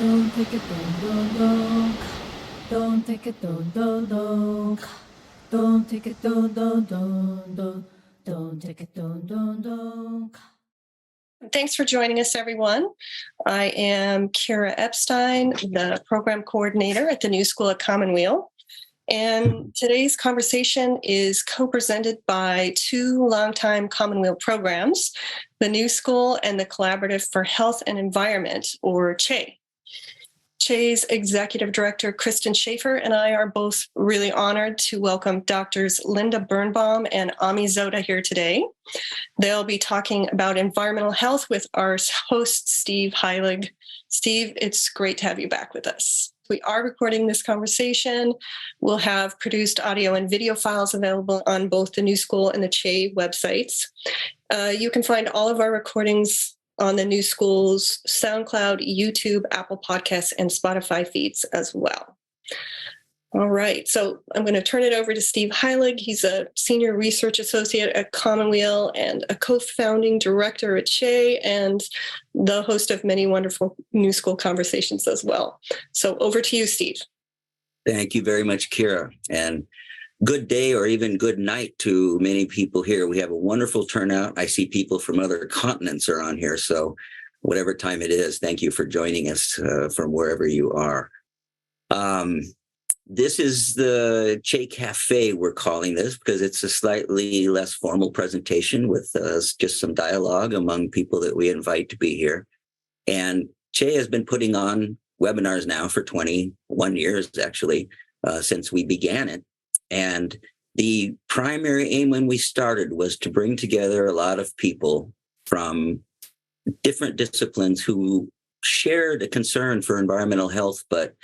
Don't take it, don't. Don't take it, don't. Don't take it, don't. Don't take it, don't. Thanks for joining us, everyone. I am Kira Epstein, the program coordinator at the New School at Commonweal. And today's conversation is co-presented by two longtime Commonweal programs, the New School and the Collaborative for Health and Environment, or CHE. CHE's Executive Director, Kristen Schaefer, and I are both really honored to welcome Doctors LindaBirnbaum and Zota here today. They'll be talking about environmental health with our host, Steve Heilig. Steve, it's great to have you back with us. We are recording this conversation. We'll have produced audio and video files available on both the New School and the CHE websites. You can find all of our recordings on the New School's SoundCloud, YouTube, Apple Podcasts, and Spotify feeds as well. All right, so I'm going to turn it over to Steve Heilig. He's a senior research associate at Commonweal and a co-founding director at CHE and the host of many wonderful New School conversations as well. So over to you, Steve. Thank you very much, Kira. And good day or even good night to many people here. We have a wonderful turnout. I see people from other continents are on here. So whatever time it is, thank you for joining us from wherever you are. This is the CHE Cafe, we're calling this, because it's a slightly less formal presentation with just some dialogue among people that we invite to be here. And CHE has been putting on webinars now for 21 years, actually, since we began it. And the primary aim when we started was to bring together a lot of people from different disciplines who shared a concern for environmental health, but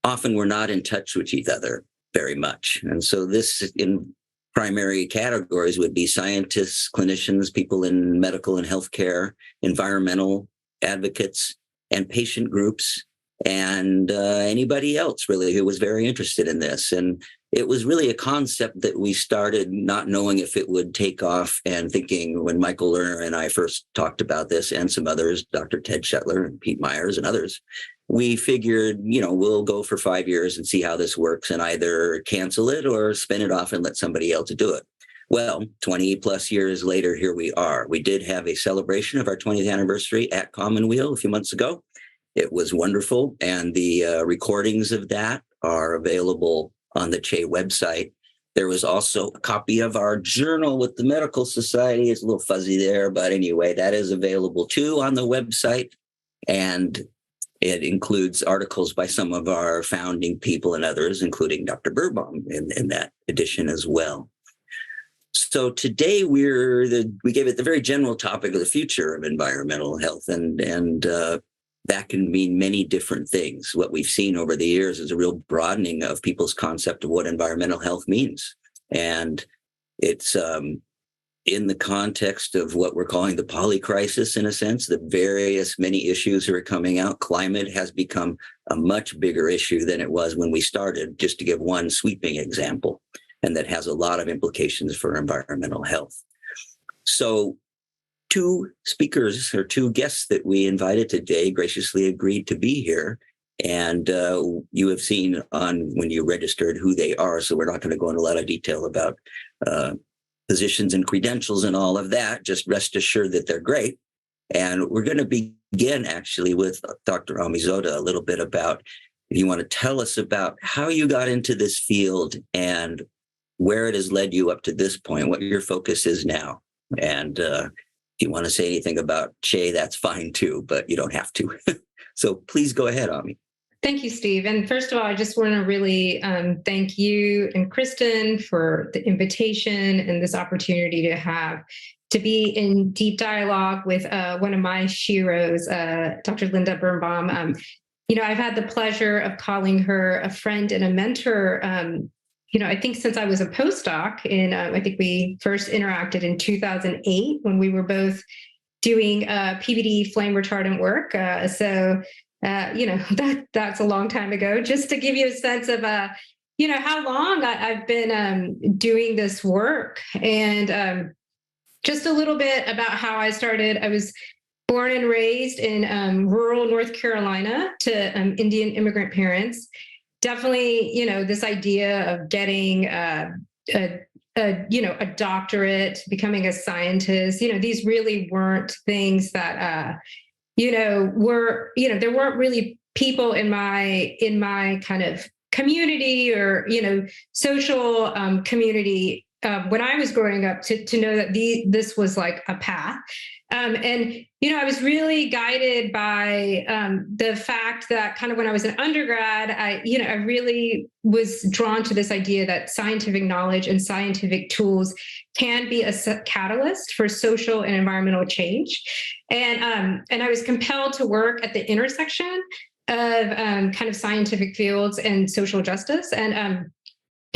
often we're not in touch with each other very much. And so this in primary categories would be scientists, clinicians, people in medical and healthcare, environmental advocates, and patient groups, and anybody else really who was very interested in this. And it was really a concept that we started not knowing if it would take off and thinking when Michael Lerner and I first talked about this and some others, Dr. Ted Shetler and Pete Myers and others, we figured, we'll go for 5 years and see how this works and either cancel it or spin it off and let somebody else do it. Well, 20 plus years later, here we are. We did have a celebration of our 20th anniversary at Commonweal a few months ago. It was wonderful. And the recordings of that are available on the CHE website. There was also a copy of our journal with the Medical Society. It's a little fuzzy there, but anyway, that is available too on the website. And it includes articles by some of our founding people and others, including Dr. Birnbaum in that edition as well. So today we gave it the very general topic of the future of environmental health, and that can mean many different things. What we've seen over the years is a real broadening of people's concept of what environmental health means. And it's in the context of what we're calling the polycrisis, in a sense, the various many issues that are coming out. Climate has become a much bigger issue than it was when we started, just to give one sweeping example, and that has a lot of implications for environmental health. So two speakers or two guests that we invited today graciously agreed to be here. And you have seen on when you registered who they are. So we're not going to go into a lot of detail about positions and credentials and all of that. Just rest assured that they're great. And we're going to begin actually with Dr. Zota a little bit about, if you want to tell us about how you got into this field and where it has led you up to this point, what your focus is now. And if you want to say anything about CHE, that's fine too, but you don't have to. So please go ahead, Ami. Thank you, Steve. And first of all, I just want to really thank you and Kristen for the invitation and this opportunity to be in deep dialogue with one of my sheroes, Dr. LindaBirnbaum. I've had the pleasure of calling her a friend and a mentor. I think since I was a postdoc, I think we first interacted in 2008 when we were both doing PVD flame retardant work. That's a long time ago. Just to give you a sense of, how long I've been doing this work, and just a little bit about how I started. I was born and raised in rural North Carolina to Indian immigrant parents. Definitely, this idea of getting a doctorate, becoming a scientist, these really weren't things that, there weren't really people in my kind of community or, social community when I was growing up to know that this was like a path. I was really guided by the fact that kind of when I was an undergrad, I really was drawn to this idea that scientific knowledge and scientific tools can be a catalyst for social and environmental change. And I was compelled to work at the intersection of kind of scientific fields and social justice. And,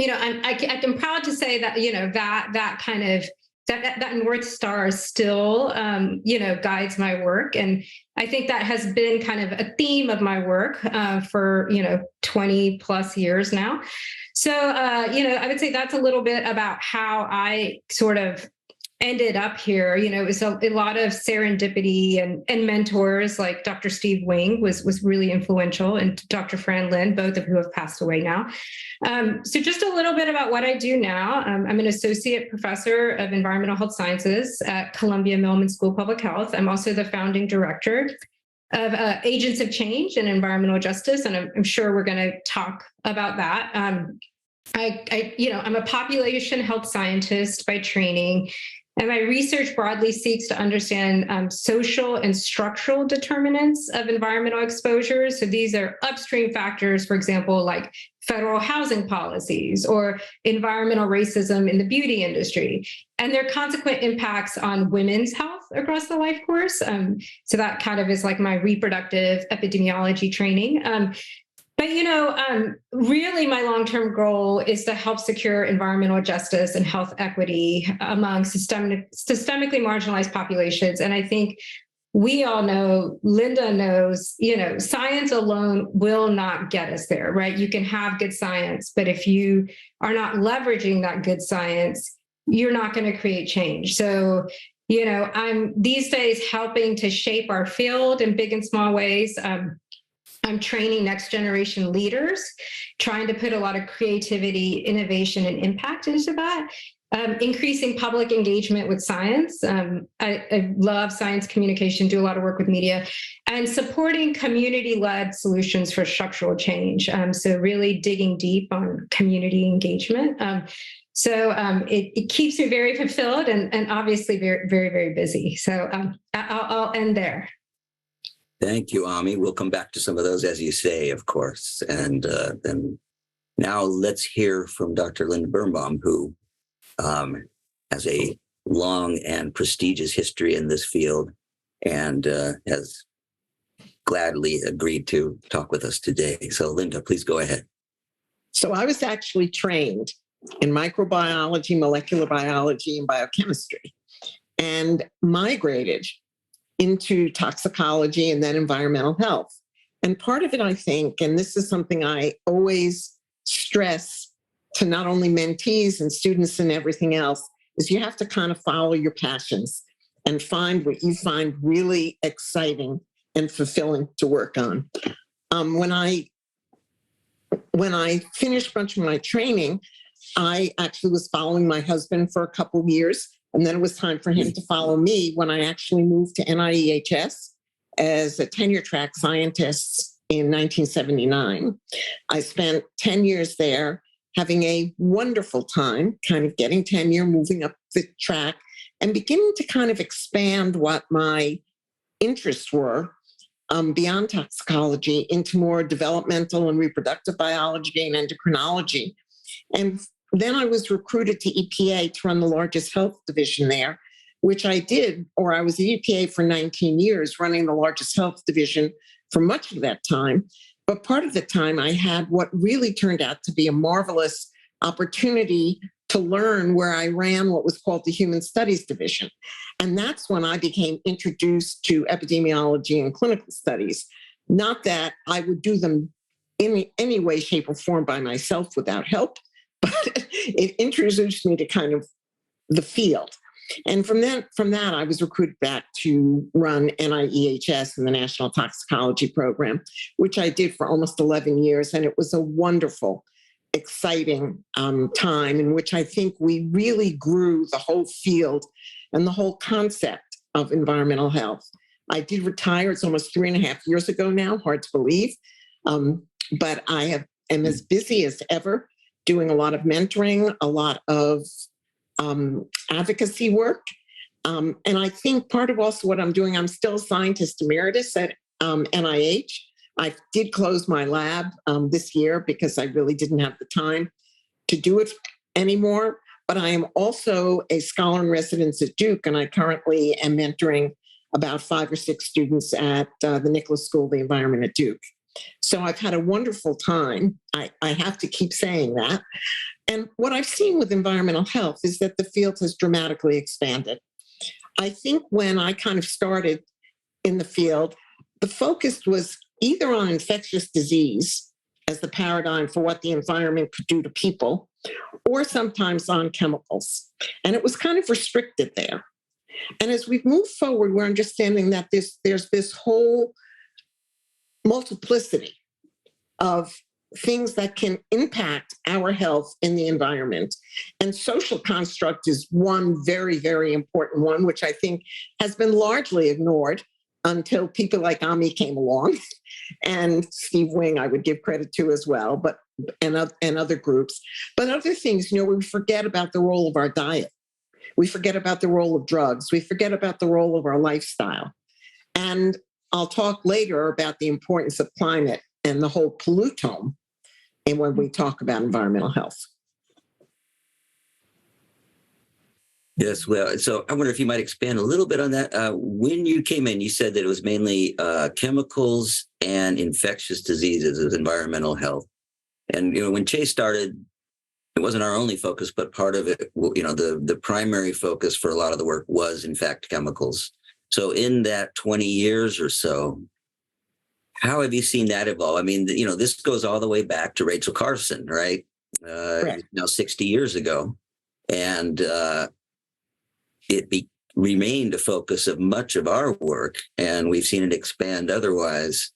I'm proud to say that, that kind of that North Star still, guides my work. And I think that has been kind of a theme of my work for, 20 plus years now. So, I would say that's a little bit about how I sort of ended up here. It was a lot of serendipity and mentors like Dr. Steve Wing was really influential, and Dr. Fran Lin, both of who have passed away now. So just a little bit about what I do now. I'm an associate professor of environmental health sciences at Columbia Millman School of Public Health. I'm also the founding director of Agents of Change and Environmental Justice, and I'm sure we're going to talk about that. I'm a population health scientist by training. And my research broadly seeks to understand social and structural determinants of environmental exposure. So these are upstream factors, for example, like federal housing policies or environmental racism in the beauty industry, and their consequent impacts on women's health across the life course. So that kind of is like my reproductive epidemiology training. But, really my long-term goal is to help secure environmental justice and health equity among systemically marginalized populations. And I think we all know, Linda knows, science alone will not get us there, right? You can have good science, but if you are not leveraging that good science, you're not going to create change. So, I'm these days helping to shape our field in big and small ways. I'm training next generation leaders, trying to put a lot of creativity, innovation, and impact into that. Increasing public engagement with science. I love science communication, do a lot of work with media, and supporting community-led solutions for structural change. So really digging deep on community engagement. So it keeps me very fulfilled and obviously very, very, very busy. So I'll end there. Thank you, Ami. We'll come back to some of those, as you say, of course. And then now let's hear from Dr. LindaBirnbaum, who has a long and prestigious history in this field and has gladly agreed to talk with us today. So, Linda, please go ahead. So I was actually trained in microbiology, molecular biology, and biochemistry, and migrated into toxicology and then environmental health. And part of it, I think, and this is something I always stress to not only mentees and students and everything else, is you have to kind of follow your passions and find what you find really exciting and fulfilling to work on. When I finished much of my training, I actually was following my husband for a couple of years. And then it was time for him to follow me when I actually moved to NIEHS as a tenure track scientist in 1979. I spent 10 years there having a wonderful time, kind of getting tenure, moving up the track, and beginning to kind of expand what my interests were beyond toxicology into more developmental and reproductive biology and endocrinology. And then I was recruited to EPA to run the largest health division there, which I did, or I was at EPA for 19 years, running the largest health division for much of that time. But part of the time I had what really turned out to be a marvelous opportunity to learn, where I ran what was called the Human Studies Division. And that's when I became introduced to epidemiology and clinical studies. Not that I would do them in any way, shape, or form by myself without help, but it introduced me to kind of the field. And from that, I was recruited back to run NIEHS and the National Toxicology Program, which I did for almost 11 years. And it was a wonderful, exciting time in which I think we really grew the whole field and the whole concept of environmental health. I did retire. It's almost 3.5 years ago now, hard to believe. But I am as busy as ever, doing a lot of mentoring, a lot of advocacy work. And I think part of also what I'm doing, I'm still Scientist Emeritus at NIH. I did close my lab this year because I really didn't have the time to do it anymore. But I am also a scholar in residence at Duke, and I currently am mentoring about 5 or 6 students at the Nicholas School of the Environment at Duke. So I've had a wonderful time. I have to keep saying that. And what I've seen with environmental health is that the field has dramatically expanded. I think when I kind of started in the field, the focus was either on infectious disease as the paradigm for what the environment could do to people, or sometimes on chemicals. And it was kind of restricted there. And as we've moved forward, we're understanding that there's this whole multiplicity of things that can impact our health in the environment. And social construct is one very, very important one, which I think has been largely ignored until people like Ami came along, and Steve Wing, I would give credit to as well, and other groups. But other things, we forget about the role of our diet. We forget about the role of drugs. We forget about the role of our lifestyle. And I'll talk later about the importance of climate and the whole pollutome and when we talk about environmental health. Yes, well, so I wonder if you might expand a little bit on that. When you came in, you said that it was mainly chemicals and infectious diseases as environmental health. And, when Chase started, it wasn't our only focus, but part of it, the primary focus for a lot of the work was, in fact, chemicals. So in that 20 years or so, how have you seen that evolve? I mean, this goes all the way back to Rachel Carson, right? Now 60 years ago. And it remained a focus of much of our work, and we've seen it expand otherwise.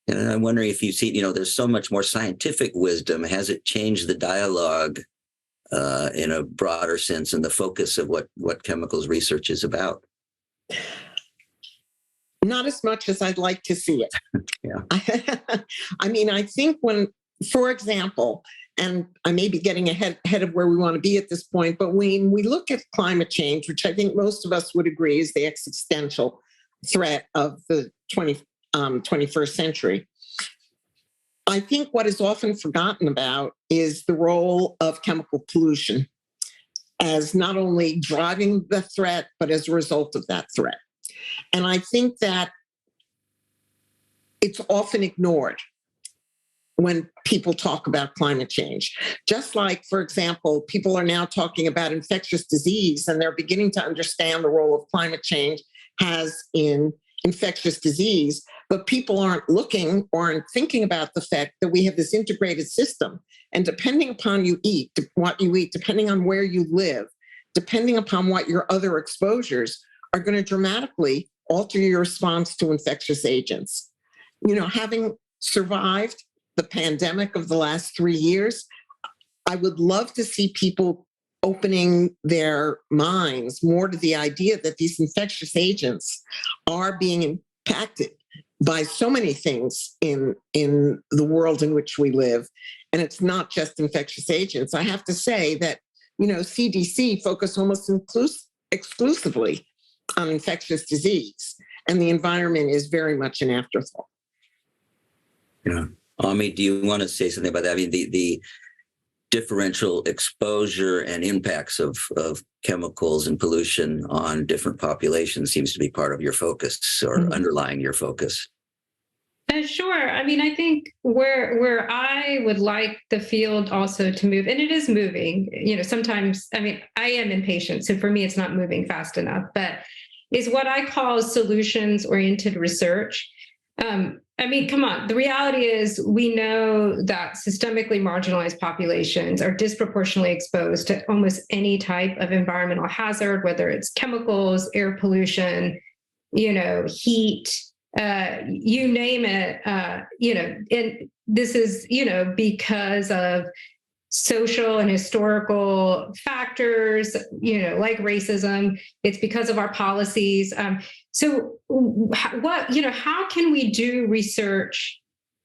And I'm wondering if you see, there's so much more scientific wisdom. Has it changed the dialogue in a broader sense and the focus of what chemicals research is about? Not as much as I'd like to see it. Yeah. I mean, I think for example, and I may be getting ahead of where we want to be at this point, but when we look at climate change, which I think most of us would agree is the existential threat of the 21st century, I think what is often forgotten about is the role of chemical pollution as not only driving the threat, but as a result of that threat. And I think that it's often ignored when people talk about climate change. Just like, for example, people are now talking about infectious disease, and they're beginning to understand the role of climate change has in infectious disease, but people aren't looking or aren't thinking about the fact that we have this integrated system. And depending upon what you eat, depending on where you live, depending upon what your other exposures are going to dramatically alter your response to infectious agents. Having survived the pandemic of the last 3 years, I would love to see people opening their minds more to the idea that these infectious agents are being impacted by so many things in the world in which we live. And it's not just infectious agents. I have to say that, CDC focus almost exclusively on infectious disease, and the environment is very much an afterthought. Yeah. Ami, do you want to say something about that? I mean, the differential exposure and impacts of chemicals and pollution on different populations seems to be part of your focus or underlying your focus. Sure. I mean, I think where I would like the field also to move, and it is moving, sometimes, I mean, I am impatient. So for me, it's not moving fast enough, but is what I call solutions-oriented research. I mean, come on. The reality is we know that systemically marginalized populations are disproportionately exposed to almost any type of environmental hazard, whether it's chemicals, air pollution, heat, you name it, and this is, because of social and historical factors, like racism. It's because of our policies. So how can we do research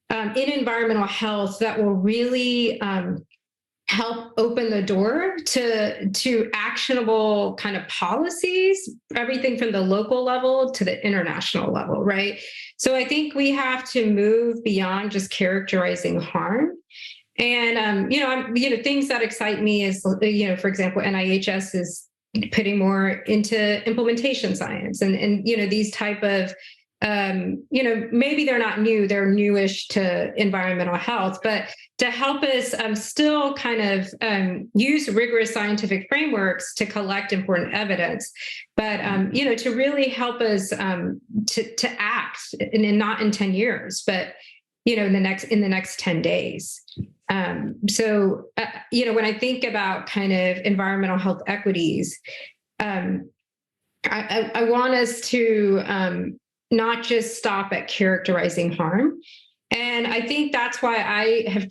in environmental health that will really help open the door to actionable kind of policies, everything from the local level to the international level, right? So I think we have to move beyond just characterizing harm. And things that excite me is, for example, NIEHS is putting more into implementation science, and these type of maybe they're not new, they're newish to environmental health, but to help us still kind of use rigorous scientific frameworks to collect important evidence, but to really help us to act, and not in 10 years, but in the next 10 days. So when I think about kind of environmental health equities, I want us to not just stop at characterizing harm. And I think that's why I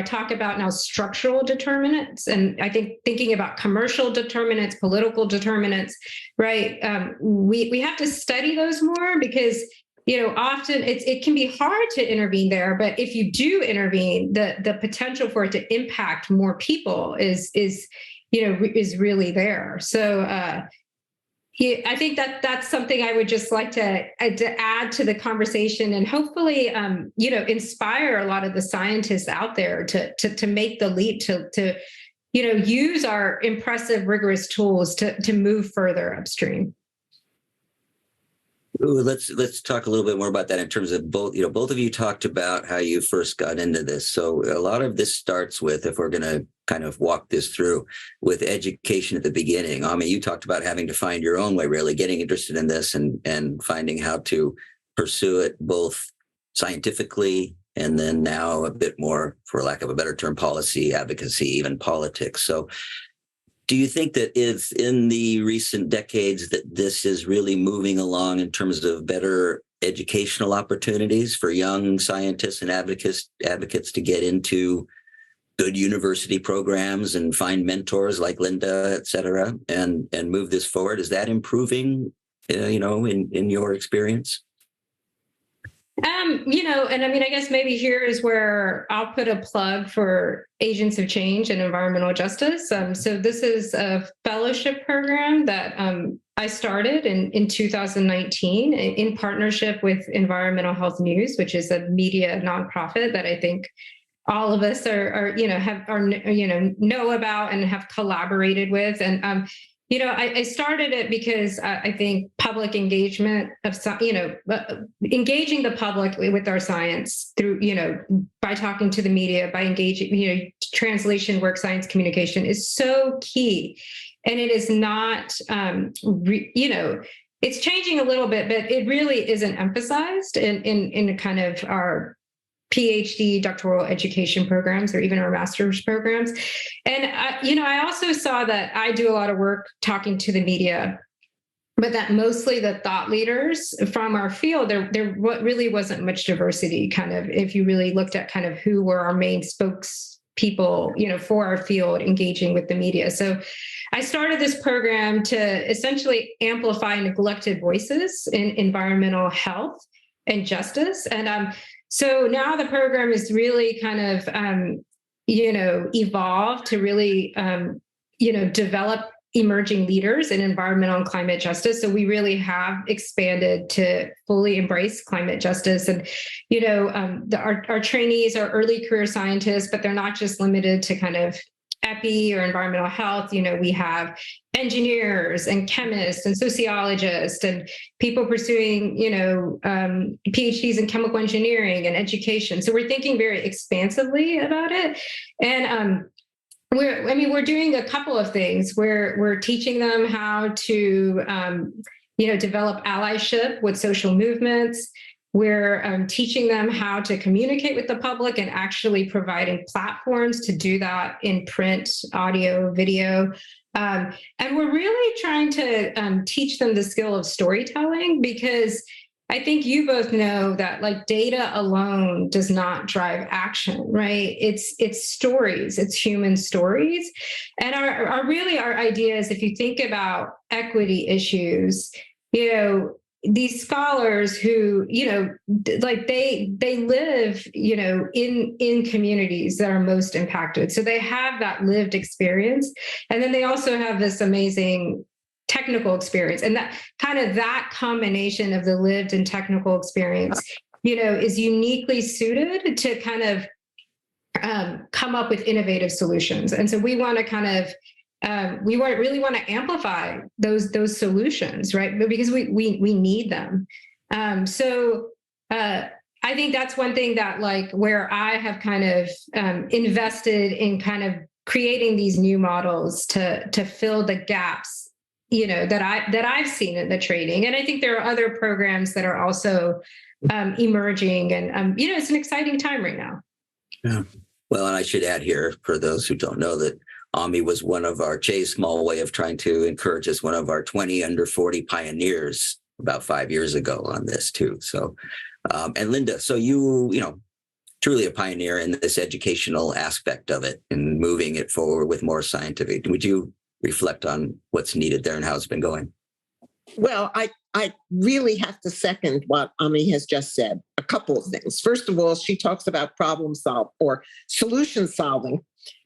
talk about now structural determinants, and I think thinking about commercial determinants, political determinants, right? We have to study those more, because often it can be hard to intervene there, but if you do intervene, the potential for it to impact more people is really there. So I think that's something I would just like to add to the conversation, and hopefully inspire a lot of the scientists out there to make the leap to use our impressive, rigorous tools to move further upstream. Ooh, let's talk a little bit more about that in terms of both of you talked about how you first got into this. So a lot of this starts with, if we're going to kind of walk this through, with education at the beginning. I mean, you talked about having to find your own way, really getting interested in this and finding how to pursue it both scientifically and then now a bit more, for lack of a better term, policy, advocacy, even politics. So do you think that if in the recent decades that this is really moving along in terms of better educational opportunities for young scientists and advocates to get into good university programs and find mentors like Linda, et cetera, and move this forward? Is that improving, in your experience? And I mean, I guess maybe here is where I'll put a plug for Agents of Change and Environmental Justice. So this is a fellowship program that I started in 2019 in partnership with Environmental Health News, which is a media nonprofit that I think all of us know about and have collaborated with. And I started it because I think public engagement of, engaging the public with our science through, by talking to the media, by engaging, translation work, science communication is so key. And it is not, it's changing a little bit, but it really isn't emphasized in kind of our PhD doctoral education programs or even our master's programs. And, I also saw that I do a lot of work talking to the media, but that mostly the thought leaders from our field, there really wasn't much diversity, kind of, if you really looked at kind of who were our main spokespeople, for our field engaging with the media. So I started this program to essentially amplify neglected voices in environmental health and justice. And so now the program is really kind of, evolved to really, develop emerging leaders in environmental and climate justice. So we really have expanded to fully embrace climate justice. And, our trainees are early career scientists, but they're not just limited to kind of epi or environmental health. We have engineers and chemists and sociologists and people pursuing, PhDs in chemical engineering and education. So we're thinking very expansively about it. And we're doing a couple of things. We're teaching them how to, develop allyship with social movements. We're teaching them how to communicate with the public and actually providing platforms to do that in print, audio, video. And we're really trying to teach them the skill of storytelling, because I think you both know that like data alone does not drive action, right? It's stories, it's human stories. And our idea is, if you think about equity issues, these scholars who, like they live, in communities that are most impacted. So they have that lived experience. And then they also have this amazing technical experience. And that combination of the lived and technical experience, is uniquely suited to kind of come up with innovative solutions. And so we want to kind of really want to amplify those solutions, right? Because we need them. So I think that's one thing that, like, where I have kind of invested in kind of creating these new models to fill the gaps, that I've seen in the training. And I think there are other programs that are also emerging, and it's an exciting time right now. Yeah. Well, and I should add here, for those who don't know, that AMI was one of our, Jay's small way of trying to encourage us, one of our 20 under 40 pioneers about 5 years ago on this too. So, and Linda, so you truly a pioneer in this educational aspect of it and moving it forward with more scientific. Would you reflect on what's needed there and how it's been going? Well, I really have to second what Ami has just said. A couple of things. First of all, she talks about problem solve or solution solving.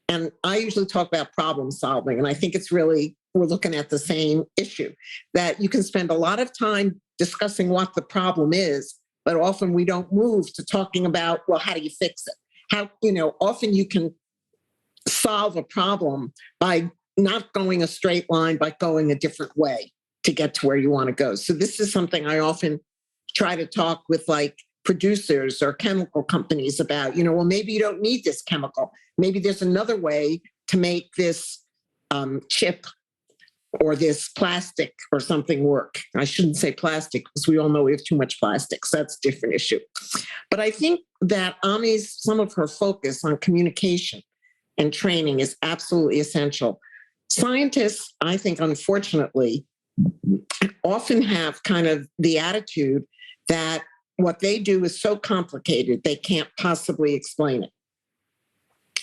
And I usually talk about problem solving. And I think it's really, we're looking at the same issue, that you can spend a lot of time discussing what the problem is, but often we don't move to talking about, well, how do you fix it? How, often you can solve a problem by not going a straight line, by going a different way to get to where you want to go. So this is something I often try to talk with, like, producers or chemical companies about, well, maybe you don't need this chemical. Maybe there's another way to make this chip or this plastic or something work. I shouldn't say plastic, because we all know we have too much plastic, so that's a different issue. But I think that some of her focus on communication and training is absolutely essential. Scientists, I think, unfortunately, often have kind of the attitude that what they do is so complicated, they can't possibly explain it.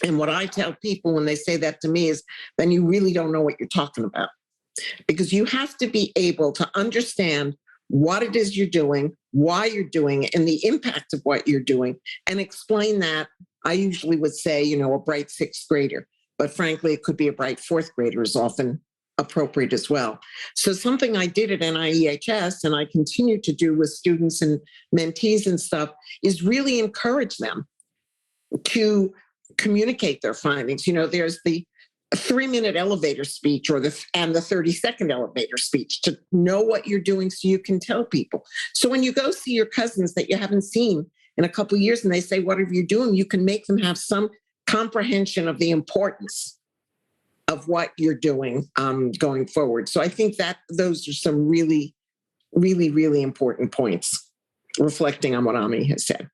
And what I tell people when they say that to me is, then you really don't know what you're talking about. Because you have to be able to understand what it is you're doing, why you're doing it, and the impact of what you're doing, and explain that. I usually would say, a bright sixth grader, but frankly, it could be a bright fourth grader is often appropriate as well. So something I did at NIEHS, and I continue to do with students and mentees and stuff, is really encourage them to communicate their findings. There's the 3-minute elevator speech and the 30-second elevator speech, to know what you're doing so you can tell people. So when you go see your cousins that you haven't seen in a couple of years and they say, what are you doing? You can make them have some comprehension of the importance of what you're doing going forward. So I think that those are some really, really, really important points, reflecting on what Ami has said.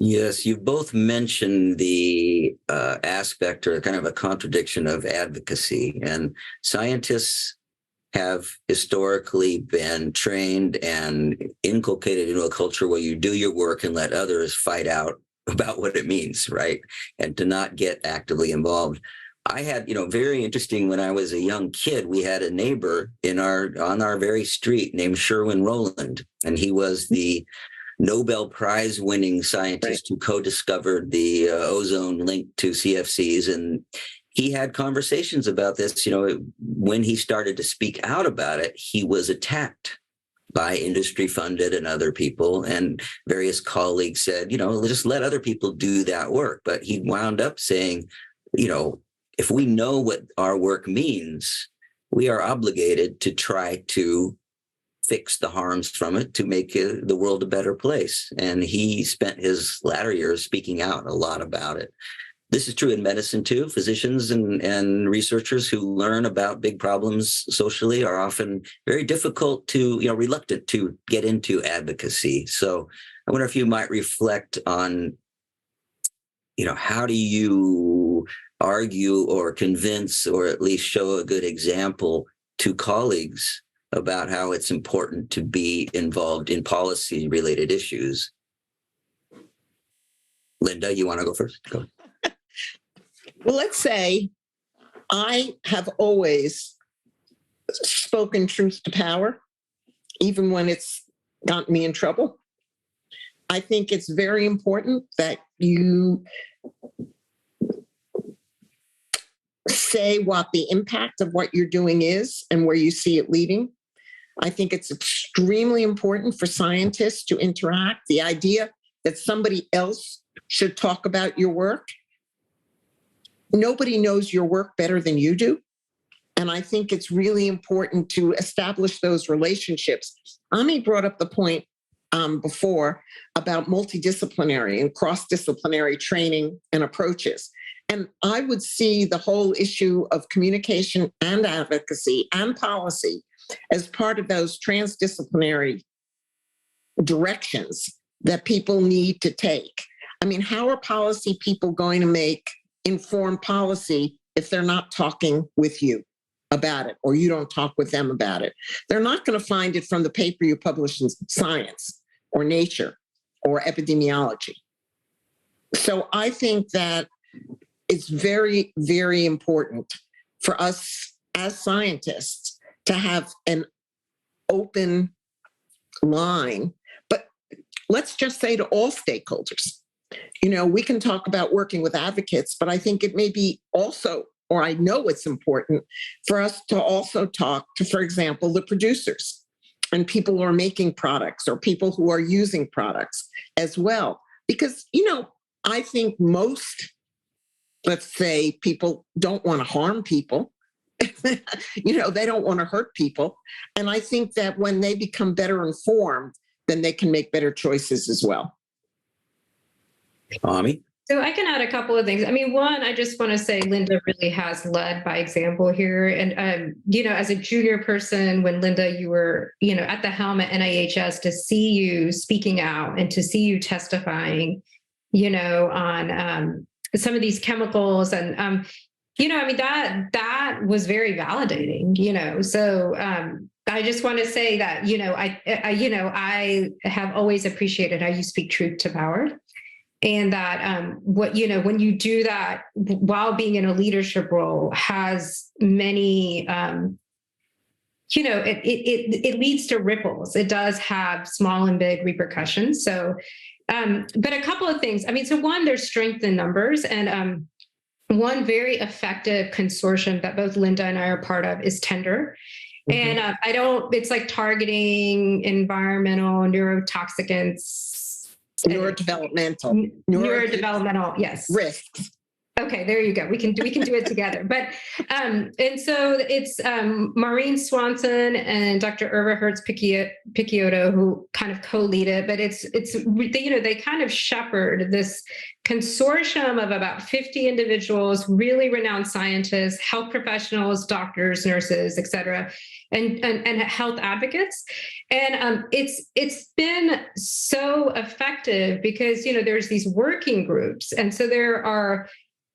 Yes, you both mentioned the aspect, or kind of a contradiction, of advocacy. And scientists have historically been trained and inculcated into a culture where you do your work and let others fight out about what it means, right? And to not get actively involved. I had, very interesting, when I was a young kid, we had a neighbor on our very street named Sherwin Rowland, and he was the Nobel Prize winning scientist who co-discovered the ozone link to CFCs. And he had conversations about this. When he started to speak out about it, he was attacked by industry funded and other people, and various colleagues said, just let other people do that work. But he wound up saying, if we know what our work means, we are obligated to try to fix the harms from it to make the world a better place. And he spent his latter years speaking out a lot about it. This is true in medicine too. Physicians and researchers who learn about big problems socially are often very difficult to, reluctant to get into advocacy. So I wonder if you might reflect on, how do you argue or convince or at least show a good example to colleagues about how it's important to be involved in policy-related issues? Linda, you want to go first? Go. Well, let's say I have always spoken truth to power, even when it's gotten me in trouble. I think it's very important that you say what the impact of what you're doing is and where you see it leading. I think it's extremely important for scientists to interact. The idea that somebody else should talk about your work. Nobody knows your work better than you do. And I think it's really important to establish those relationships. Ami brought up the point before about multidisciplinary and cross-disciplinary training and approaches. And I would see the whole issue of communication and advocacy and policy as part of those transdisciplinary directions that people need to take. I mean, how are policy people going to make informed policy if they're not talking with you about it or you don't talk with them about it? They're not going to find it from the paper you publish in Science or Nature or epidemiology. So I think that it's very, very important for us as scientists to have an open line, but let's just say to all stakeholders. We can talk about working with advocates, but I think it may be also, or I know it's important for us to also talk to, for example, the producers and people who are making products or people who are using products as well. Because, I think most, let's say, people don't want to harm people. They don't want to hurt people. And I think that when they become better informed, then they can make better choices as well. Ami? So I can add a couple of things. I mean, one, I just want to say Linda really has led by example here. And, as a junior person, when Linda, you were, at the helm at NIEHS, to see you speaking out and to see you testifying, on some of these chemicals and, that was very validating, so I just want to say that, I have always appreciated how you speak truth to power. And that when you do that while being in a leadership role has many, it leads to ripples. It does have small and big repercussions. So, but a couple of things. I mean, so one, there's strength in numbers, and one very effective consortium that both Linda and I are part of is Tender. Mm-hmm. And it's like targeting environmental neurotoxicants. Neurodevelopmental, yes. Risks. Okay, there you go. We can do it together. But and so it's Maureen Swanson and Dr. Irva Hertz-Picciotto who kind of co-lead it. But it's they kind of shepherd this consortium of about 50 individuals, really renowned scientists, health professionals, doctors, nurses, et cetera, and health advocates. And it's been so effective because, there's these working groups. And so there are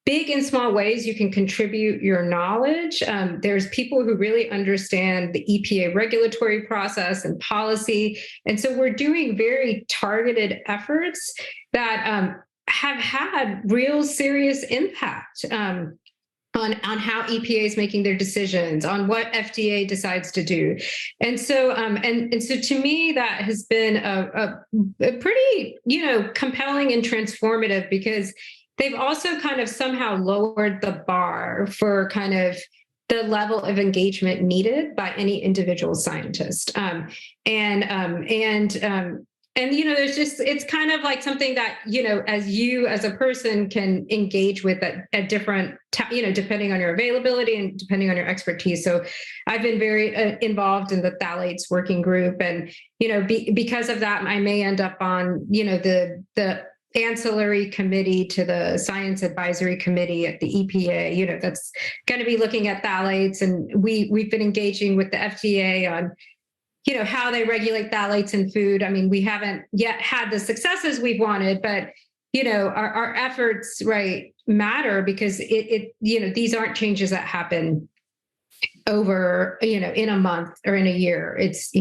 big and small ways you can contribute your knowledge. There's people who really understand the EPA regulatory process and policy. And so we're doing very targeted efforts that have had real serious impact on how EPA is making their decisions, on what FDA decides to do. And so, and so to me, that has been a pretty, compelling and transformative, because they've also kind of somehow lowered the bar for kind of the level of engagement needed by any individual scientist. There's just, it's kind of like something that, as you as a person can engage with at different, depending on your availability and depending on your expertise. So I've been very involved in the phthalates working group. And, because of that, I may end up on, the ancillary committee to the Science Advisory Committee at the EPA, that's going to be looking at phthalates. And we've been engaging with the FDA on, how they regulate phthalates in food. I mean, we haven't yet had the successes we've wanted, but, our efforts, right, matter because these aren't changes that happen over, in a month or in a year. It's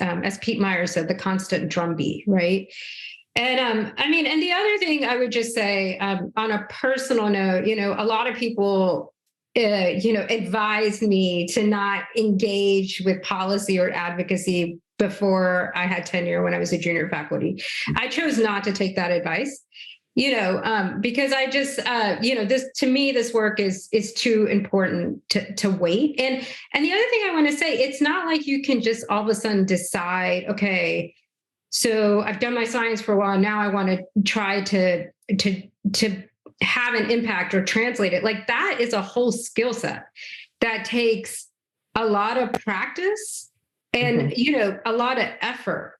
as Pete Meyer said, the constant drumbeat, right? And and the other thing I would just say on a personal note, a lot of people, advised me to not engage with policy or advocacy before I had tenure when I was a junior faculty. I chose not to take that advice, because I just, this, to me, this work is too important to wait. And the other thing I want to say, it's not like you can just all of a sudden decide, okay, so I've done my science for a while. Now I want to try to have an impact or translate it. Like that is a whole skill set that takes a lot of practice and, a lot of effort.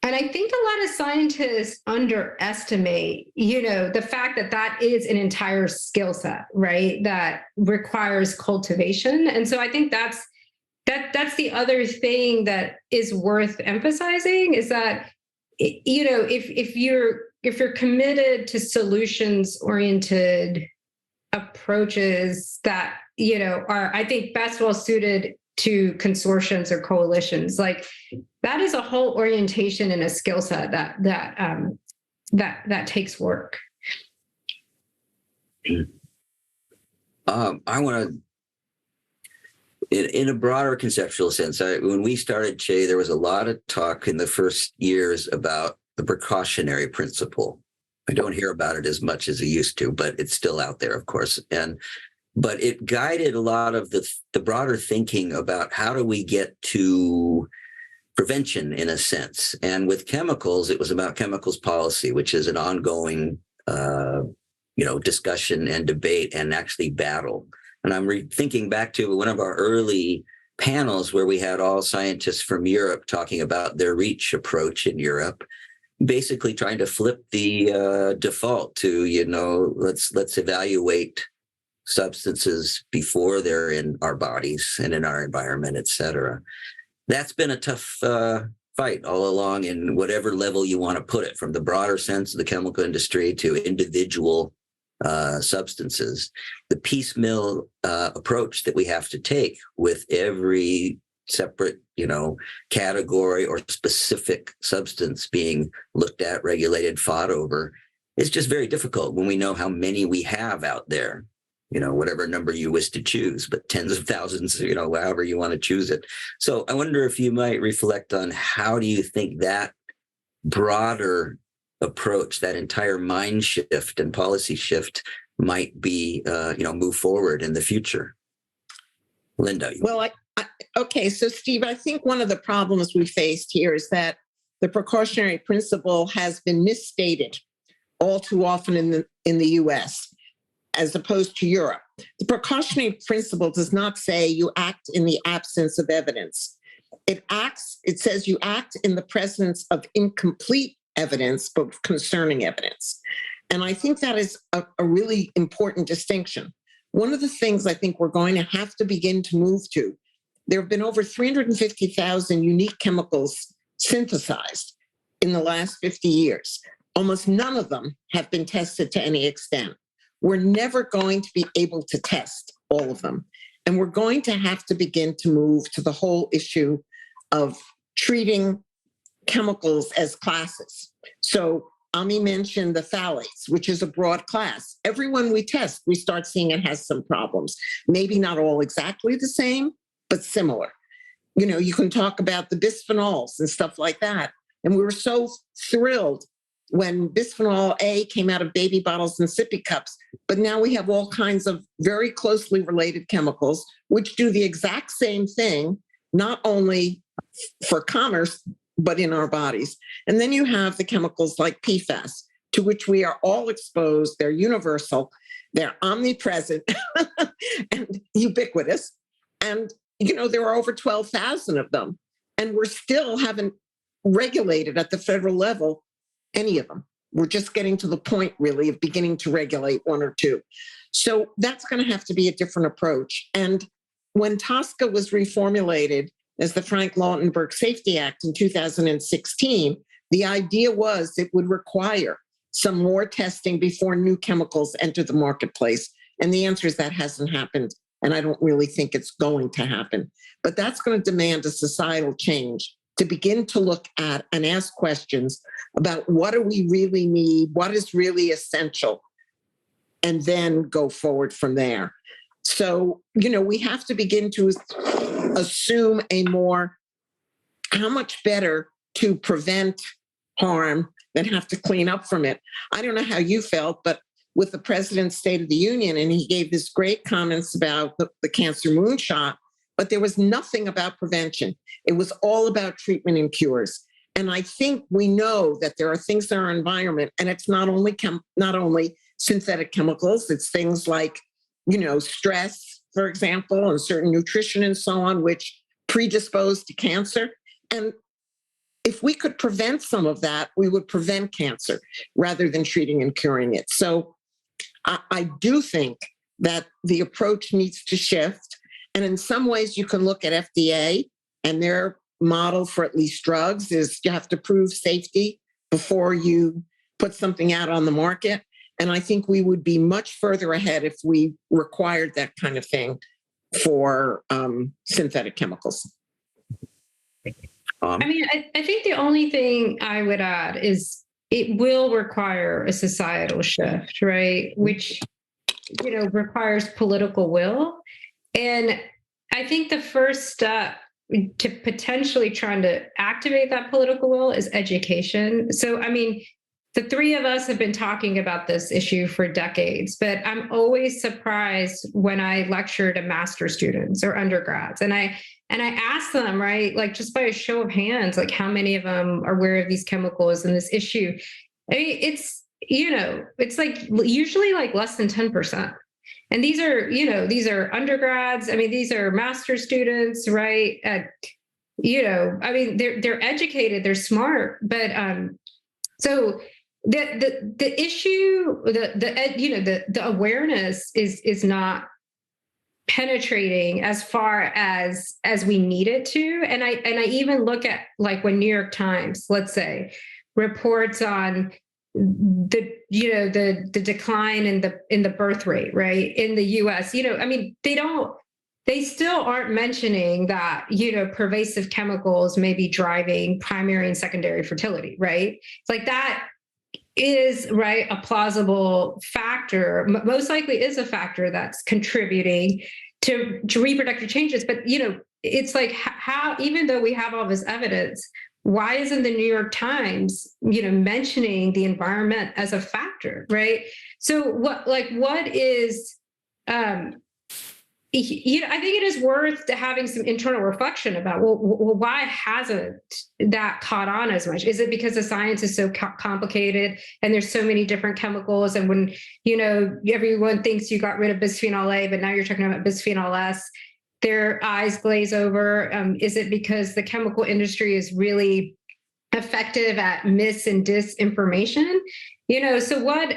And I think a lot of scientists underestimate, the fact that that is an entire skill set, right? That requires cultivation. And so I think that's the other thing that is worth emphasizing is that, if you're committed to solutions-oriented approaches that, are, I think, best well suited to consortiums or coalitions, like that is a whole orientation and a skill set that takes work. I want to, in a broader conceptual sense, when we started Che, there was a lot of talk in the first years about the precautionary principle. I don't hear about it as much as I used to, but it's still out there, of course. But it guided a lot of the broader thinking about how do we get to prevention in a sense. And with chemicals, it was about chemicals policy, which is an ongoing, discussion and debate and actually battle. And I'm thinking back to one of our early panels where we had all scientists from Europe talking about their REACH approach in Europe, basically trying to flip the default to, let's evaluate substances before they're in our bodies and in our environment, et cetera. That's been a tough fight all along in whatever level you want to put it, from the broader sense of the chemical industry to individual substances. The piecemeal approach that we have to take with every separate, category or specific substance being looked at, regulated, fought over, is just very difficult when we know how many we have out there. Whatever number you wish to choose, but tens of thousands, however you want to choose it. So I wonder if you might reflect on how do you think that broader approach, that entire mind shift and policy shift might be, move forward in the future. Linda. Well, okay. So Steve, I think one of the problems we faced here is that the precautionary principle has been misstated all too often in the US. As opposed to Europe. The precautionary principle does not say you act in the absence of evidence. It says you act in the presence of incomplete evidence, but concerning evidence. And I think that is a really important distinction. One of the things I think we're going to have to begin to move to, there have been over 350,000 unique chemicals synthesized in the last 50 years. Almost none of them have been tested to any extent. We're never going to be able to test all of them. And we're going to have to begin to move to the whole issue of treating chemicals as classes. So Ami mentioned the phthalates, which is a broad class. Everyone we test, we start seeing it has some problems. Maybe not all exactly the same, but similar. You can talk about the bisphenols and stuff like that. And we were so thrilled when bisphenol A came out of baby bottles and sippy cups, but now we have all kinds of very closely related chemicals which do the exact same thing, not only for commerce, but in our bodies. And then you have the chemicals like PFAS, to which we are all exposed. They're universal, they're omnipresent and ubiquitous. And, there are over 12,000 of them, and we're still haven't regulated at the federal level any of them. We're just getting to the point, really, of beginning to regulate one or two. So that's going to have to be a different approach. And when TSCA was reformulated as the Frank Lautenberg Safety Act in 2016, the idea was it would require some more testing before new chemicals enter the marketplace. And the answer is that hasn't happened. And I don't really think it's going to happen. But that's going to demand a societal change to begin to look at and ask questions about what do we really need, what is really essential, and then go forward from there. So, we have to begin to assume how much better to prevent harm than have to clean up from it. I don't know how you felt, but with the President's State of the Union, and he gave this great comments about the cancer moonshot, but there was nothing about prevention. It was all about treatment and cures. And I think we know that there are things in our environment, and it's not only synthetic chemicals, it's things like, stress, for example, and certain nutrition and so on, which predispose to cancer. And if we could prevent some of that, we would prevent cancer rather than treating and curing it. So I do think that the approach needs to shift. And in some ways, you can look at FDA, and their model for at least drugs is you have to prove safety before you put something out on the market. And I think we would be much further ahead if we required that kind of thing for synthetic chemicals. I mean, I think the only thing I would add is it will require a societal shift, right? Which, requires political will. And I think the first step to potentially trying to activate that political will is education. So, I mean, the three of us have been talking about this issue for decades, but I'm always surprised when I lecture to master's students or undergrads. And I ask them, right, like just by a show of hands, like how many of them are aware of these chemicals and this issue? I mean, it's like usually like less than 10%. And these are undergrads. I mean, these are master's students, right? I mean, they're educated, they're smart, but so the issue, the awareness is not penetrating as far as we need it to. And I even look at like when New York Times, let's say, reports on the decline in the birth rate, right, in the US, I mean, they still aren't mentioning that, pervasive chemicals may be driving primary and secondary fertility, right? It's like that is, right, a plausible factor, most likely is a factor that's contributing to reproductive changes. But, it's like how, even though we have all this evidence, why isn't the New York Times, mentioning the environment as a factor, right? So what is, I think it is worth having some internal reflection about, well, why hasn't that caught on as much? Is it because the science is so complicated and there's so many different chemicals? And when, everyone thinks you got rid of bisphenol A, but now you're talking about bisphenol S, their eyes glaze over? Is it because the chemical industry is really effective at mis and disinformation? So what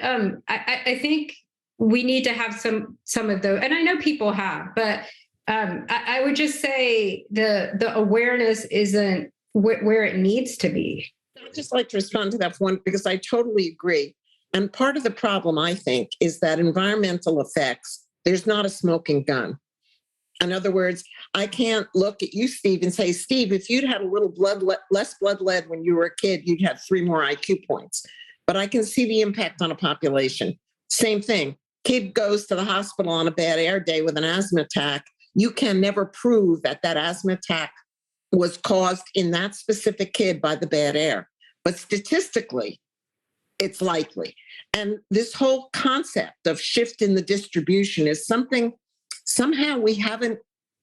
I think we need to have some of those, and I know people have, but I would just say the awareness isn't where it needs to be. I'd just like to respond to that one because I totally agree. And part of the problem, I think, is that environmental effects, there's not a smoking gun. In other words, I can't look at you, Steve, and say, Steve, if you'd had a little less blood lead when you were a kid, you'd have 3 more IQ points. But I can see the impact on a population. Same thing. Kid goes to the hospital on a bad air day with an asthma attack. You can never prove that asthma attack was caused in that specific kid by the bad air. But statistically, it's likely. And this whole concept of shift in the distribution is something, somehow we haven't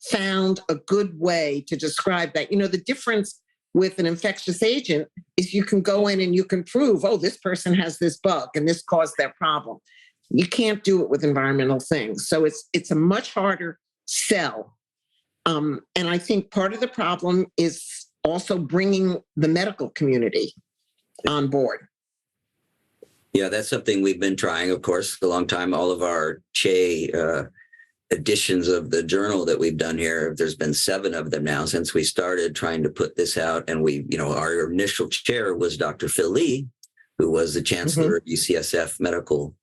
found a good way to describe that. The difference with an infectious agent is you can go in and you can prove, oh, this person has this bug and this caused their problem. You can't do it with environmental things. So it's a much harder sell. And I think part of the problem is also bringing the medical community on board. Yeah, that's something we've been trying, of course, a long time. All of our CHE editions of the journal that we've done here, there's been 7 of them now since we started trying to put this out. And our initial chair was Dr. Phil Lee, who was the chancellor of UCSF Medical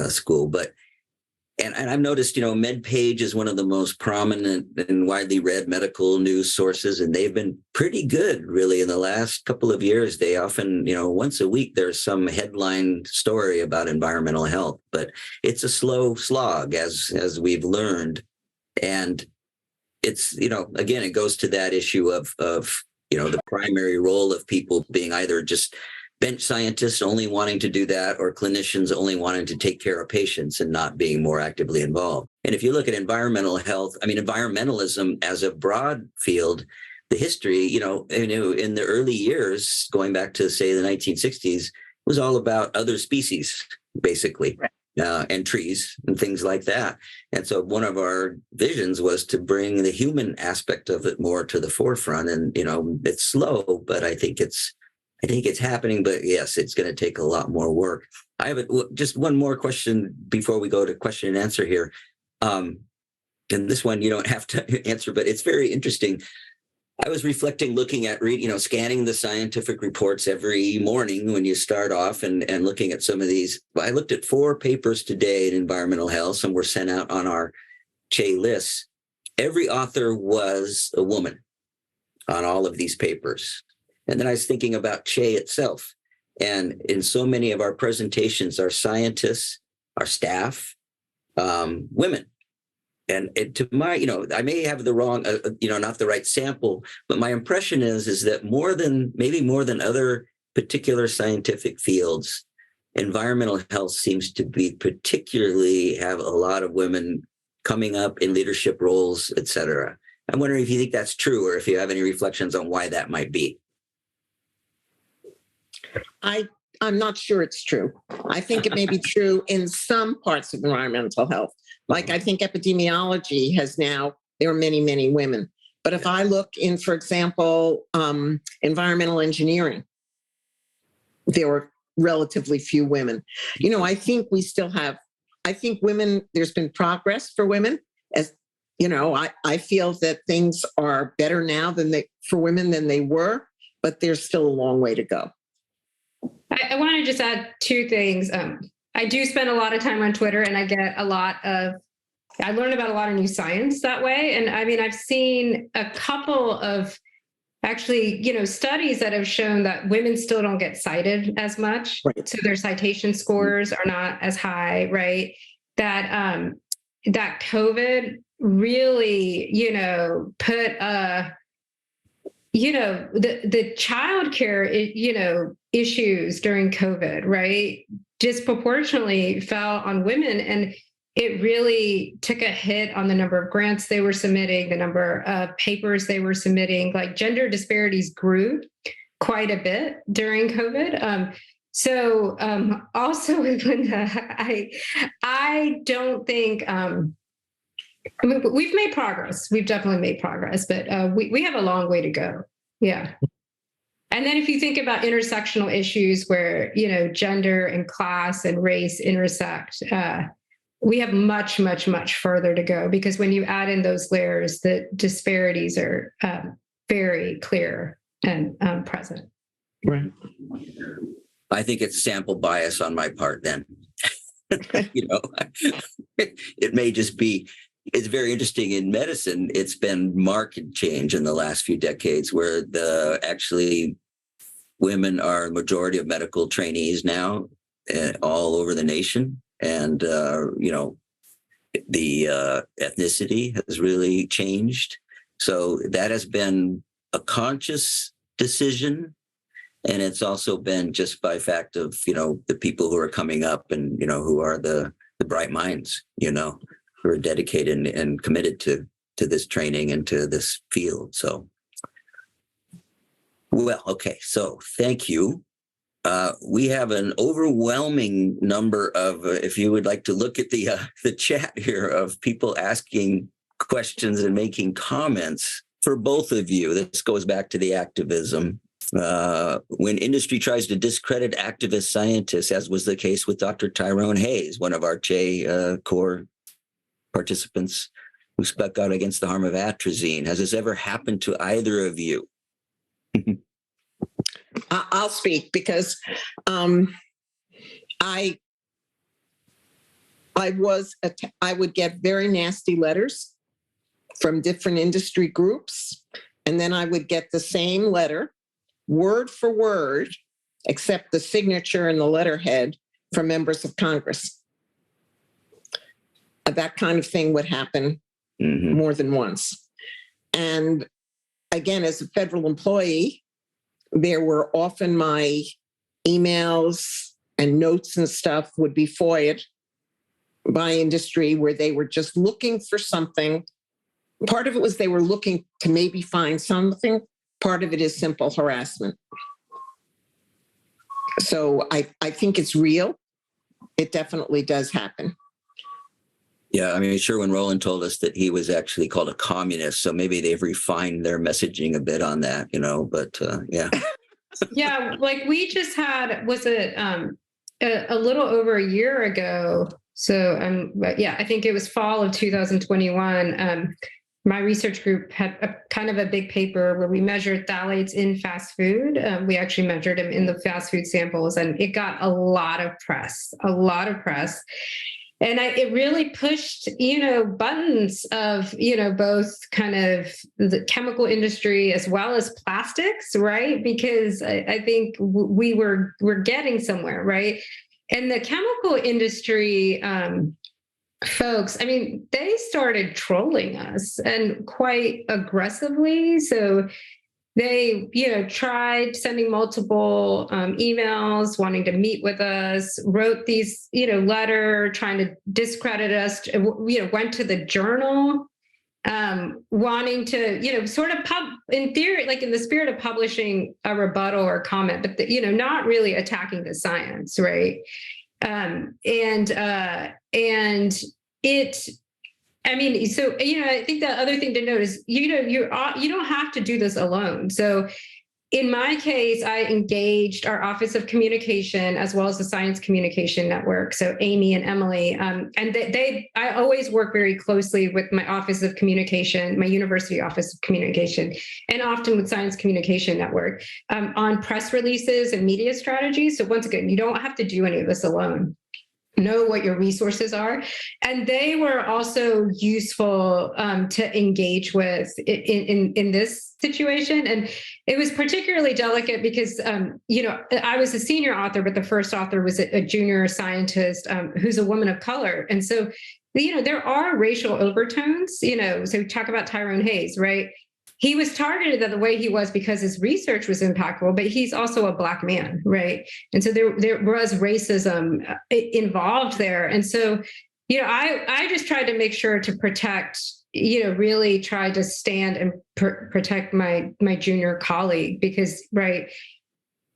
School. And I've noticed, MedPage is one of the most prominent and widely read medical news sources, and they've been pretty good, really, in the last couple of years. They often, once a week, there's some headline story about environmental health, but it's a slow slog, as we've learned. And it's, again, it goes to that issue of the primary role of people being either just bench scientists only wanting to do that, or clinicians only wanting to take care of patients and not being more actively involved. And if you look at environmental health, environmentalism as a broad field, the history, in the early years, going back to, say, the 1960s, was all about other species, basically, and trees and things like that. And so one of our visions was to bring the human aspect of it more to the forefront. And, it's slow, but I think it's happening, but yes, it's going to take a lot more work. I have just one more question before we go to question and answer here. And this one you don't have to answer, but it's very interesting. I was reflecting, looking at, scanning the scientific reports every morning when you start off and looking at some of these. I looked at 4 papers today in environmental health. Some were sent out on our CHE lists. Every author was a woman on all of these papers. And then I was thinking about CHE itself. And in so many of our presentations, our scientists, our staff, women. And to my, I may have the wrong, not the right sample, but my impression is that maybe more than other particular scientific fields, environmental health seems to be particularly have a lot of women coming up in leadership roles, et cetera. I'm wondering if you think that's true, or if you have any reflections on why that might be. I'm not sure it's true. I think it may be true in some parts of environmental health. Like, I think epidemiology there are many, many women. But if I look in, for example, environmental engineering, there were relatively few women. I think women, there's been progress for women. As I feel that things are better now for women than they were, but there's still a long way to go. I want to just add 2 things. I do spend a lot of time on Twitter, and I learn about a lot of new science that way. And I've seen a couple of actually, studies that have shown that women still don't get cited as much. Right. So their citation scores are not as high, right? That COVID really, put the childcare, issues during COVID, right, disproportionately fell on women. And it really took a hit on the number of grants they were submitting, the number of papers they were submitting. Like, gender disparities grew quite a bit during COVID. Also with Linda, I don't think, we've made progress. We've definitely made progress, but we have a long way to go. Yeah. And then if you think about intersectional issues where, gender and class and race intersect, we have much, much, much further to go, because when you add in those layers, the disparities are very clear and present. Right. I think it's sample bias on my part then. It may just be. It's very interesting in medicine. It's been marked change in the last few decades, where actually women are a majority of medical trainees now, all over the nation. And, the ethnicity has really changed. So that has been a conscious decision. And it's also been just by fact of, the people who are coming up and, who are the bright minds, who are dedicated and committed to this training and to this field. So, well, okay. So thank you. We have an overwhelming number of, if you would like to look at the chat here, of people asking questions and making comments for both of you. This goes back to the activism. When industry tries to discredit activist scientists, as was the case with Dr. Tyrone Hayes, one of our core participants who spoke out against the harm of atrazine. Has this ever happened to either of you? I'll speak because I would get very nasty letters from different industry groups, and then I would get the same letter, word for word, except the signature and the letterhead, from members of Congress. That kind of thing would happen more than once. And again, as a federal employee, there were often my emails and notes and stuff would be FOIA'd by industry where they were just looking for something. Part of it was they were looking to maybe find something. Part of it is simple harassment. So I think it's real. It definitely does happen. Yeah, I mean, Sherwin Rowland told us that he was actually called a communist, so maybe they've refined their messaging a bit on that, but yeah. Yeah, like we just had, was it a little over a year ago? So I think it was fall of 2021. My research group had kind of a big paper where we measured phthalates in fast food. We actually measured them in the fast food samples, and it got a lot of press. And it really pushed, buttons of, both kind of the chemical industry as well as plastics, right? Because I think we're getting somewhere, right? And the chemical industry folks, I mean, they started trolling us, and quite aggressively. So they, tried sending multiple emails, wanting to meet with us, wrote these, letter trying to discredit us, went to the journal, wanting to, sort of in theory, like in the spirit of publishing a rebuttal or comment, but, not really attacking the science, right? And it, I mean, so, I think the other thing to note is, you don't have to do this alone. So in my case, I engaged our Office of Communication as well as the Science Communication Network. So Amy and Emily, and I always work very closely with my Office of Communication, my University Office of Communication, and often with Science Communication Network on press releases and media strategies. So once again, you don't have to do any of this alone. Know what your resources are. And they were also useful to engage with in this situation. And it was particularly delicate because, I was a senior author, but the first author was a junior scientist who's a woman of color. And so, there are racial overtones, so we talk about Tyrone Hayes, right? He was targeted the way he was because his research was impactful, but he's also a Black man, right? And so there was racism involved there. And so, I just tried to make sure to protect, really tried to stand and protect my junior colleague because, right,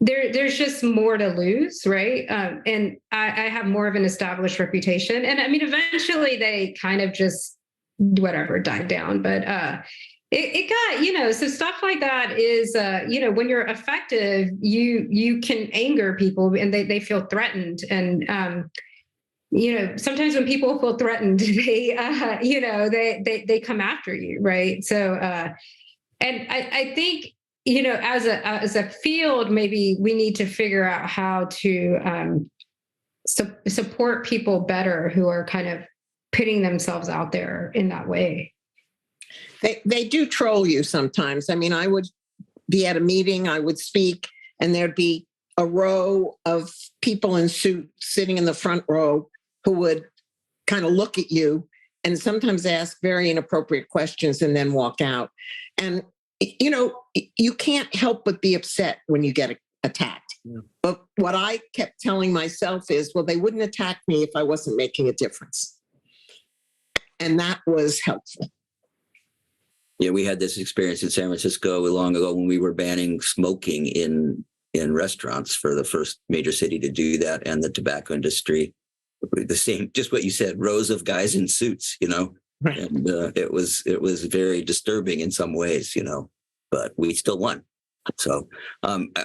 there's just more to lose, right? And I have more of an established reputation. And I mean, eventually they kind of just, died down, but it got, so stuff like that is, when you're effective, you can anger people and they feel threatened. And, sometimes when people feel threatened, they come after you. Right. So, and I think, as a field, maybe we need to figure out how to support people better who are kind of putting themselves out there in that way. They do troll you sometimes. I mean, I would be at a meeting, I would speak, and there'd be a row of people in suits sitting in the front row who would kind of look at you and sometimes ask very inappropriate questions and then walk out. And, you can't help but be upset when you get attacked. Yeah. But what I kept telling myself is, well, they wouldn't attack me if I wasn't making a difference. And that was helpful. Yeah, we had this experience in San Francisco long ago when we were banning smoking in restaurants for the first major city to do that, and the tobacco industry, the same, just what you said, rows of guys in suits, right. And it was very disturbing in some ways, but we still won. So,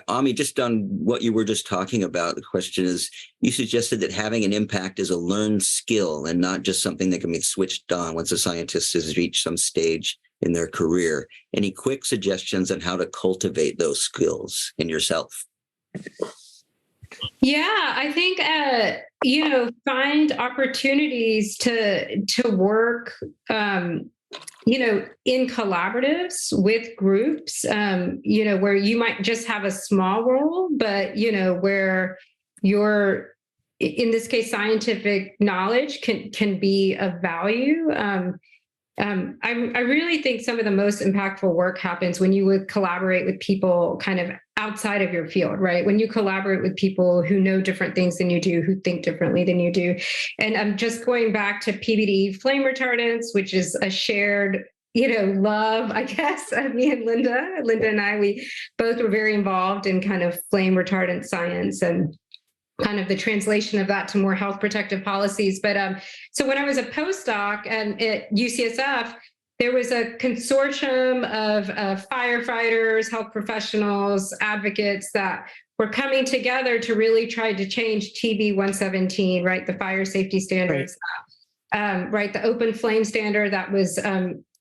Ami, just on what you were just talking about, the question is, you suggested that having an impact is a learned skill and not just something that can be switched on once a scientist has reached some stage in their career. Any quick suggestions on how to cultivate those skills in yourself? Yeah, I think find opportunities to work in collaboratives with groups, where you might just have a small role, but, where your, in this case, scientific knowledge can be of value. I really think some of the most impactful work happens when you would collaborate with people kind of outside of your field, right? When you collaborate with people who know different things than you do, who think differently than you do. And I'm just going back to PVD flame retardants, which is a shared, love, I guess, of me and Linda. Linda and I, we both were very involved in kind of flame retardant science and kind of the translation of that to more health protective policies. But so when I was a postdoc at UCSF, there was a consortium of firefighters, health professionals, advocates that were coming together to really try to change TB 117, right? The fire safety standards, right? The open flame standard that was,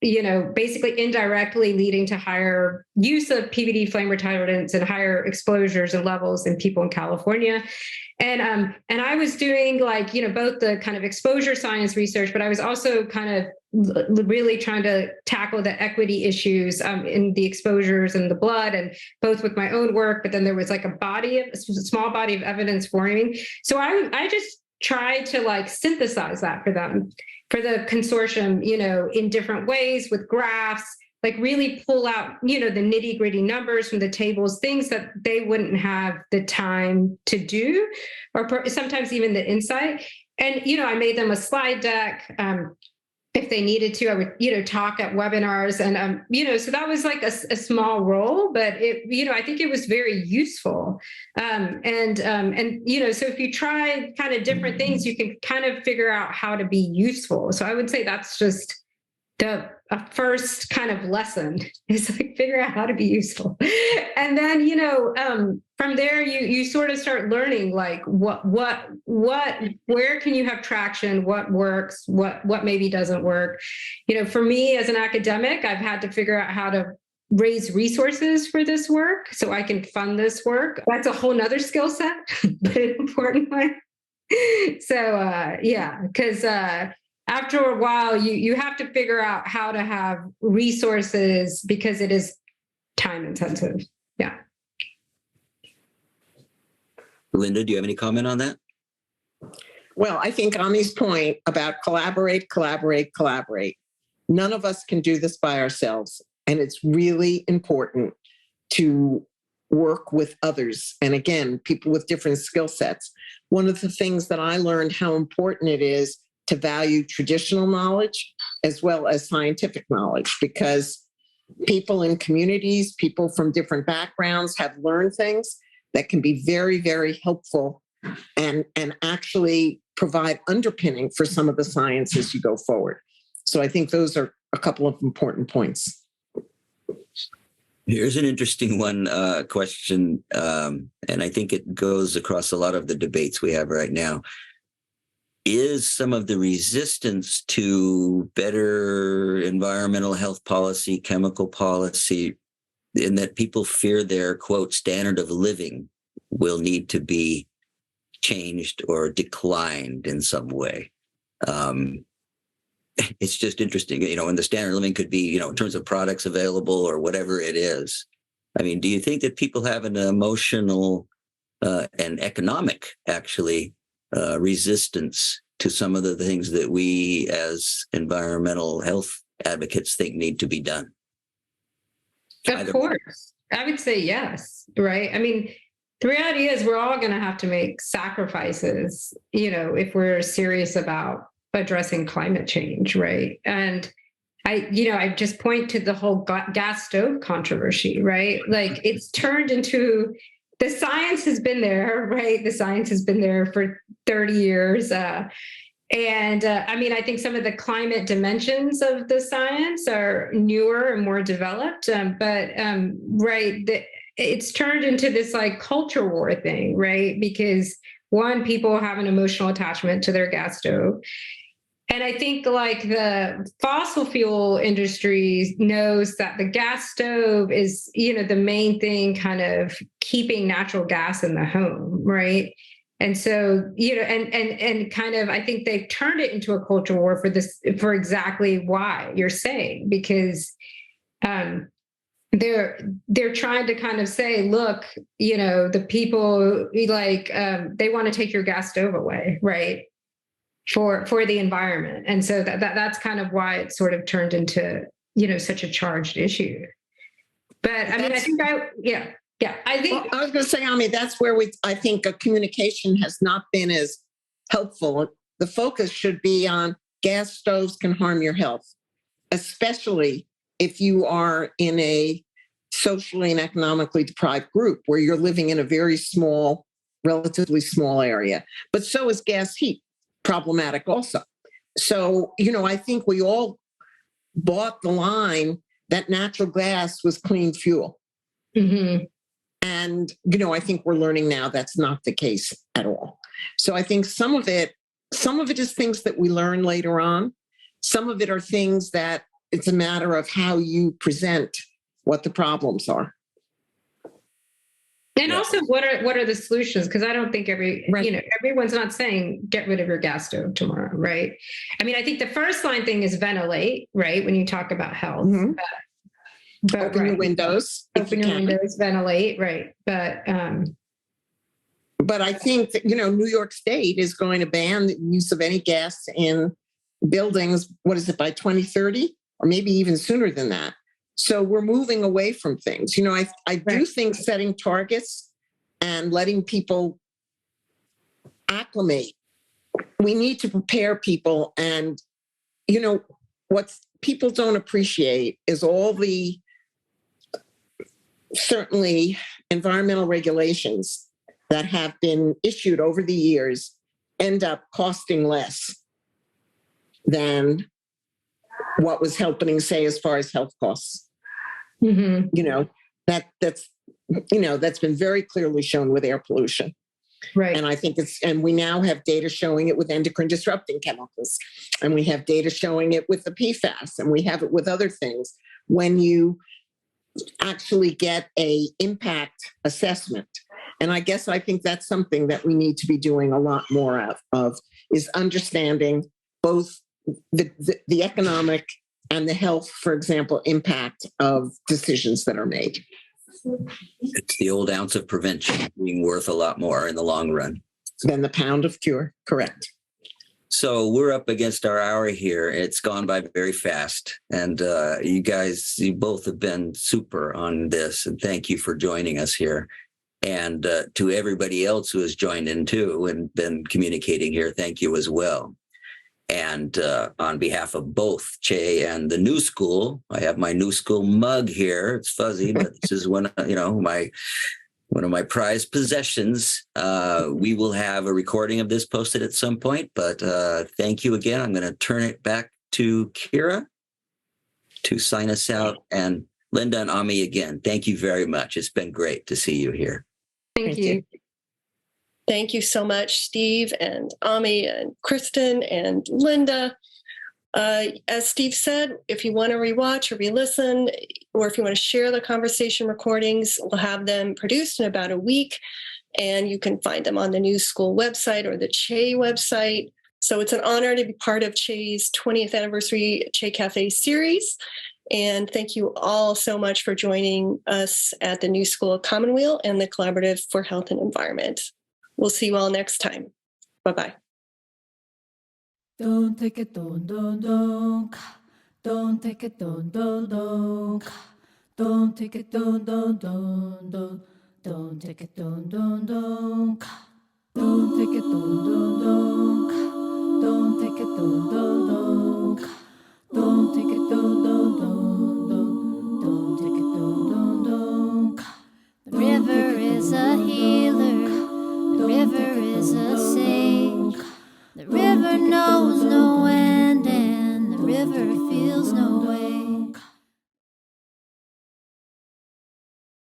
basically indirectly leading to higher use of PVD flame retardants and higher exposures and levels in people in California. And I was doing both the kind of exposure science research, but I was also kind of really trying to tackle the equity issues in the exposures and the blood, and both with my own work, but then there was like a small body of evidence forming. So I just tried to synthesize that for them, for the consortium, in different ways with graphs, really pull out, the nitty gritty numbers from the tables, things that they wouldn't have the time to do, or sometimes even the insight. And, I made them a slide deck. If they needed to, I would, talk at webinars, and, so that was like a small role, but it, I think it was very useful. So if you try kind of different things, you can kind of figure out how to be useful. So I would say that's just a first kind of lesson, is figure out how to be useful. And then, from there, you sort of start learning where can you have traction, what works, what maybe doesn't work. For me as an academic, I've had to figure out how to raise resources for this work so I can fund this work. That's a whole nother skill set, but an important one. So because after a while, you have to figure out how to have resources because it is time intensive. Yeah. Linda, do you have any comment on that? Well, I think Ami's point about collaborate. None of us can do this by ourselves. And it's really important to work with others. And again, people with different skill sets. One of the things that I learned how important it is to value traditional knowledge as well as scientific knowledge, because people in communities, people from different backgrounds have learned things that can be very, very helpful and actually provide underpinning for some of the science as you go forward. So I think those are a couple of important points. Here's an interesting question, and I think it goes across a lot of the debates we have right now. Is some of the resistance to better environmental health policy, chemical policy, in that people fear their, quote, standard of living will need to be changed or declined in some way? It's just interesting, and the standard of living could be, in terms of products available or whatever it is. I mean, do you think that people have an emotional and economic, actually, resistance to some of the things that we as environmental health advocates think need to be done? Of course. I would say yes, right? I mean, the reality is we're all going to have to make sacrifices, if we're serious about addressing climate change, right? And I just point to the whole gas stove controversy, right? It's turned into, the science has been there, right? The science has been there for 30 years. I think some of the climate dimensions of the science are newer and more developed, it's turned into this like culture war thing, right? Because one, people have an emotional attachment to their gas stove. And I think like the fossil fuel industry knows that the gas stove is, the main thing kind of keeping natural gas in the home, right? And so, and kind of, I think they've turned it into a culture war for exactly why you're saying, because they're trying to kind of say, look, the people like they want to take your gas stove away, right? For the environment. And so that's kind of why it sort of turned into, such a charged issue. But I mean, I think I think I was going to say, I mean, that's where I think communication has not been as helpful. The focus should be on gas stoves can harm your health, especially if you are in a socially and economically deprived group where you're living in a very small, relatively small area. But so is gas heat problematic also. So, I think we all bought the line that natural gas was clean fuel. Mm-hmm. And, I think we're learning now that's not the case at all. So I think some of it is things that we learn later on. Some of it are things that it's a matter of how you present what the problems are. And also, what are the solutions? Because I don't think everyone's not saying get rid of your gas stove tomorrow, right? I mean, I think the first line thing is ventilate, right? When you talk about health, Mm-hmm. but open your windows, open your windows, ventilate, right? But I think that New York State is going to ban the use of any gas in buildings. What is it, by 2030, or maybe even sooner than that? So we're moving away from things. I do think setting targets and letting people acclimate, we need to prepare people. And, what people don't appreciate is all the certainly environmental regulations that have been issued over the years end up costing less than what was happening, say, as far as health costs. mm-hmm. That's been very clearly shown with air pollution. Right. And I think and we now have data showing it with endocrine disrupting chemicals, and we have data showing it with the PFAS, and we have it with other things. When you actually get a impact assessment, and I think that's something that we need to be doing a lot more of is understanding both the economic and the health, for example, impact of decisions that are made. It's the old ounce of prevention being worth a lot more in the long run than the pound of cure. Correct. So we're up against our hour here. It's gone by very fast. And you both have been super on this. And thank you for joining us here. And to everybody else who has joined in too and been communicating here, thank you as well. And on behalf of both Che and the New School, I have my New School mug here. It's fuzzy, but this is one of my prized possessions. We will have a recording of this posted at some point, but thank you again. I'm going to turn it back to Kira to sign us out. And Linda and Ami, again, thank you very much. It's been great to see you here. Thank you. Thank you so much, Steve and Ami and Kristen and Linda. As Steve said, if you want to rewatch or re-listen, or if you want to share the conversation recordings, we'll have them produced in about a week, and you can find them on the New School website or the Che website. So it's an honor to be part of Che's 20th anniversary Che Cafe series. And thank you all so much for joining us at the New School of Commonweal and the Collaborative for Health and Environment. We'll see you all next time. Bye-bye. Don't take it, don't take it, don't take it, don't take it, don't take it, don't take it, don't take it, The river is a healer, the river is a sage, the river knows no end.